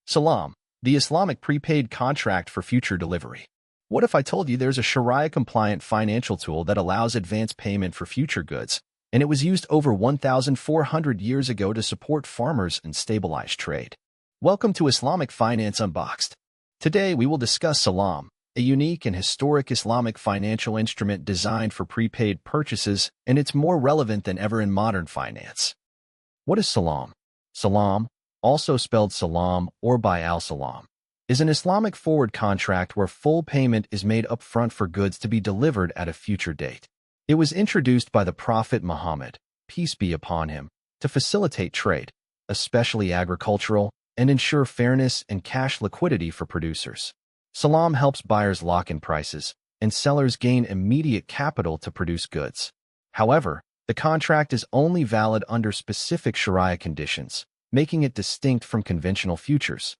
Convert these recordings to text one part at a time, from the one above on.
Salam, the Islamic prepaid contract for future delivery. What if I told you there's a Shariah-compliant financial tool that allows advance payment for future goods, and it was used over 1,400 years ago to support farmers and stabilize trade? Welcome to Islamic Finance Unboxed. Today we will discuss Salam, a unique and historic Islamic financial instrument designed for prepaid purchases, and it's more relevant than ever in modern finance. What is Salam? Salam, also spelled Salam or by al-Salam, is an Islamic forward contract where full payment is made upfront for goods to be delivered at a future date. It was introduced by the Prophet Muhammad, peace be upon him, to facilitate trade, especially agricultural, and ensure fairness and cash liquidity for producers. Salam helps buyers lock in prices, and sellers gain immediate capital to produce goods. However, the contract is only valid under specific Shariah conditions, making it distinct from conventional futures.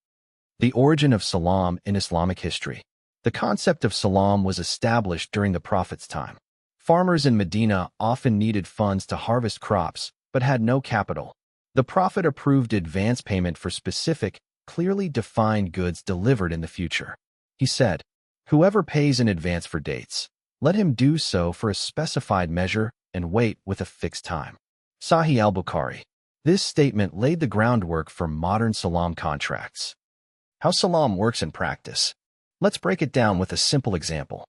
The origin of Salam in Islamic history. The concept of Salam was established during the Prophet's time. Farmers in Medina often needed funds to harvest crops, but had no capital. The Prophet approved advance payment for specific, clearly defined goods delivered in the future. He said, "Whoever pays in advance for dates, let him do so for a specified measure and wait with a fixed time." Sahih al-Bukhari. This statement laid the groundwork for modern Salam contracts. How Salam works in practice. Let's break it down with a simple example.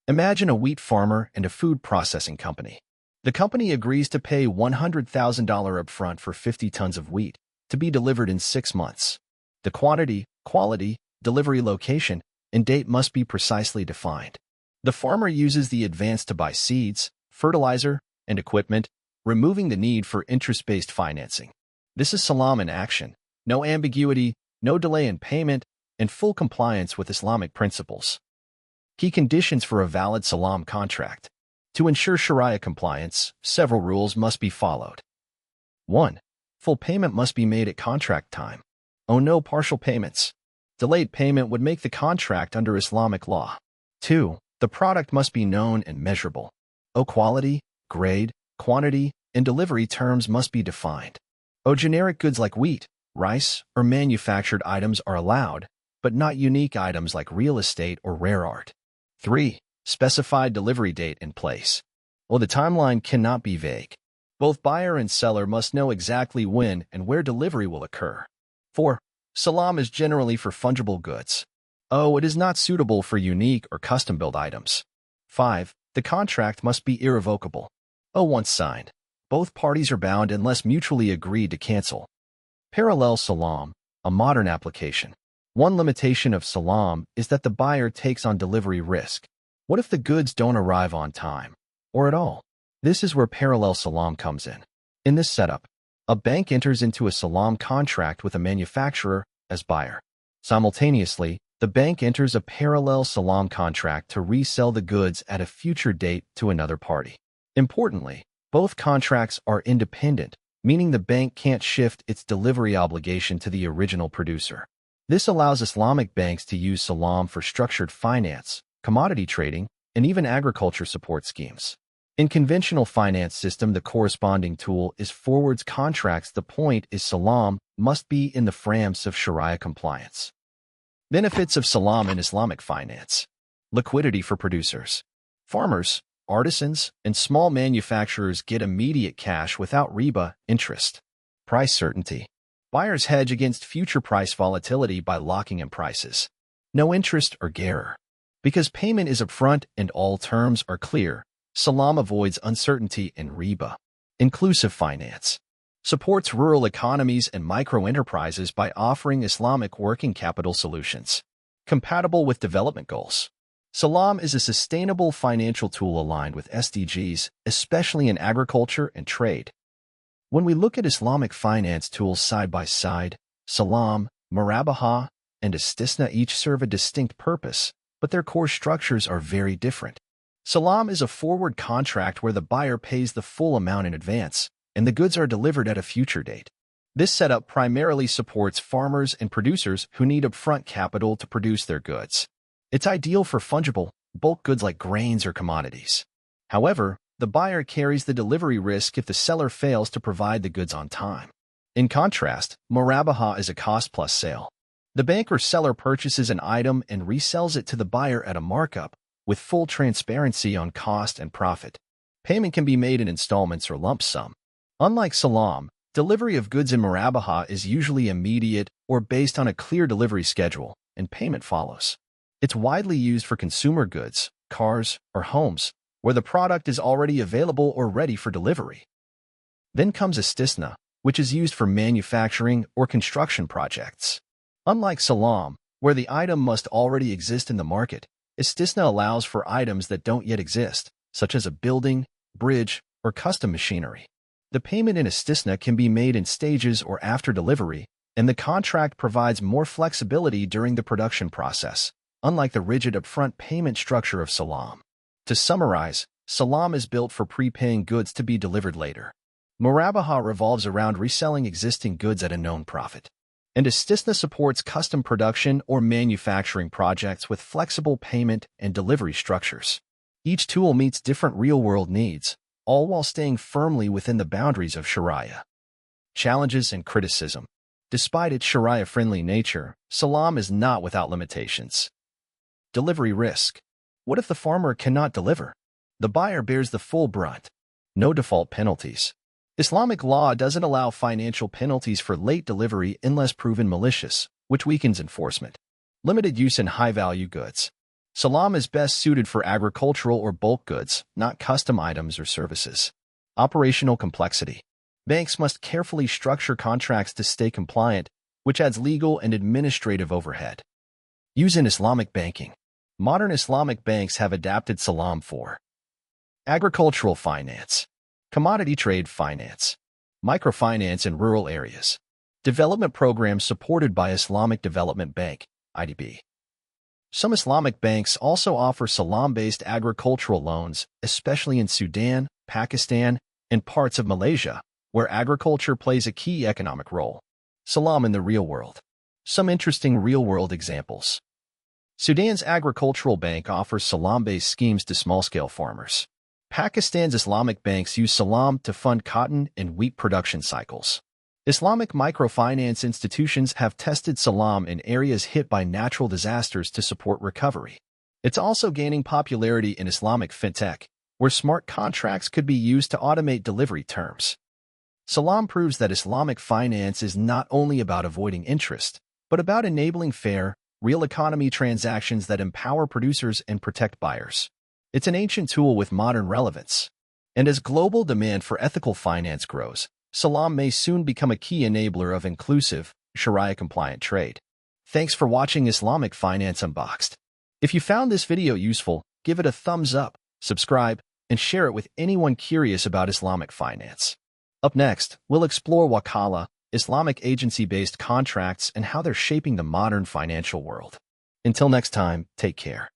Imagine a wheat farmer and a food processing company. The company agrees to pay $100,000 upfront for 50 tons of wheat to be delivered in 6 months. The quantity, quality, delivery location, and date must be precisely defined. The farmer uses the advance to buy seeds, fertilizer, and equipment, removing the need for interest-based financing. This is Salam in action. No ambiguity, no delay in payment, and full compliance with Islamic principles. Key conditions for a valid Salam contract. To ensure Shariah compliance, several rules must be followed. 1. Full payment must be made at contract time. No partial payments. Delayed payment would make the contract under Islamic law. 2. The product must be known and measurable. Quality, grade, quantity, and delivery terms must be defined. Generic goods like wheat, rice, or manufactured items are allowed, but not unique items like real estate or rare art. 3. Specified delivery date in place. The timeline cannot be vague. Both buyer and seller must know exactly when and where delivery will occur. 4. Salam is generally for fungible goods. It is not suitable for unique or custom-built items. 5. The contract must be irrevocable. Once signed, both parties are bound unless mutually agreed to cancel. Parallel Salam, a modern application. One limitation of Salam is that the buyer takes on delivery risk. What if the goods don't arrive on time, or at all? This is where parallel Salam comes in. In this setup, a bank enters into a Salam contract with a manufacturer as buyer. Simultaneously, the bank enters a parallel Salam contract to resell the goods at a future date to another party. Importantly, both contracts are independent, meaning the bank can't shift its delivery obligation to the original producer. This allows Islamic banks to use Salam for structured finance, commodity trading, and even agriculture support schemes. In conventional finance system, the corresponding tool is forwards contracts. The point is Salam must be in the frames of Shariah compliance. Benefits of Salam in Islamic finance. Liquidity for producers. Farmers, artisans, and small manufacturers get immediate cash without riba, interest. Price certainty. Buyers hedge against future price volatility by locking in prices. No interest or gharar. Because payment is upfront and all terms are clear, Salam avoids uncertainty and riba. Inclusive finance. Supports rural economies and micro-enterprises by offering Islamic working capital solutions. Compatible with development goals. Salam is a sustainable financial tool aligned with SDGs, especially in agriculture and trade. When we look at Islamic finance tools side by side, Salam, Murabaha, and Istisna each serve a distinct purpose, but their core structures are very different. Salam is a forward contract where the buyer pays the full amount in advance, and the goods are delivered at a future date. This setup primarily supports farmers and producers who need upfront capital to produce their goods. It's ideal for fungible, bulk goods like grains or commodities. However, the buyer carries the delivery risk if the seller fails to provide the goods on time. In contrast, Murabaha is a cost-plus sale. The bank or seller purchases an item and resells it to the buyer at a markup, with full transparency on cost and profit. Payment can be made in installments or lump sum. Unlike Salam, delivery of goods in Murabaha is usually immediate or based on a clear delivery schedule, and payment follows. It's widely used for consumer goods, cars, or homes, where the product is already available or ready for delivery. Then comes Istisna, which is used for manufacturing or construction projects. Unlike Salam, where the item must already exist in the market, Istisna allows for items that don't yet exist, such as a building, bridge, or custom machinery. The payment in Istisna can be made in stages or after delivery, and the contract provides more flexibility during the production process, unlike the rigid upfront payment structure of Salam. To summarize, Salam is built for prepaying goods to be delivered later. Murabaha revolves around reselling existing goods at a known profit. And Istisna supports custom production or manufacturing projects with flexible payment and delivery structures. Each tool meets different real-world needs, all while staying firmly within the boundaries of Shariah. Challenges and criticism. Despite its Shariah-friendly nature, Salam is not without limitations. Delivery risk. What if the farmer cannot deliver? The buyer bears the full brunt. No default penalties. Islamic law doesn't allow financial penalties for late delivery unless proven malicious, which weakens enforcement. Limited use in high-value goods. Salam is best suited for agricultural or bulk goods, not custom items or services. Operational complexity. Banks must carefully structure contracts to stay compliant, which adds legal and administrative overhead. Use in Islamic banking. Modern Islamic banks have adapted Salam for agricultural finance, commodity trade finance, microfinance in rural areas, development programs supported by Islamic Development Bank, IDB. Some Islamic banks also offer Salam-based agricultural loans, especially in Sudan, Pakistan, and parts of Malaysia, where agriculture plays a key economic role. Salam in the real world. Some interesting real-world examples. Sudan's agricultural bank offers Salam-based schemes to small-scale farmers. Pakistan's Islamic banks use Salam to fund cotton and wheat production cycles. Islamic microfinance institutions have tested Salam in areas hit by natural disasters to support recovery. It's also gaining popularity in Islamic fintech, where smart contracts could be used to automate delivery terms. Salam proves that Islamic finance is not only about avoiding interest, but about enabling fair, real economy transactions that empower producers and protect buyers. It's an ancient tool with modern relevance. And as global demand for ethical finance grows, Salam may soon become a key enabler of inclusive, Shariah-compliant trade. Thanks for watching Islamic Finance Unboxed. If you found this video useful, give it a thumbs up, subscribe, and share it with anyone curious about Islamic finance. Up next, we'll explore Wakala, Islamic agency-based contracts and how they're shaping the modern financial world. Until next time, take care.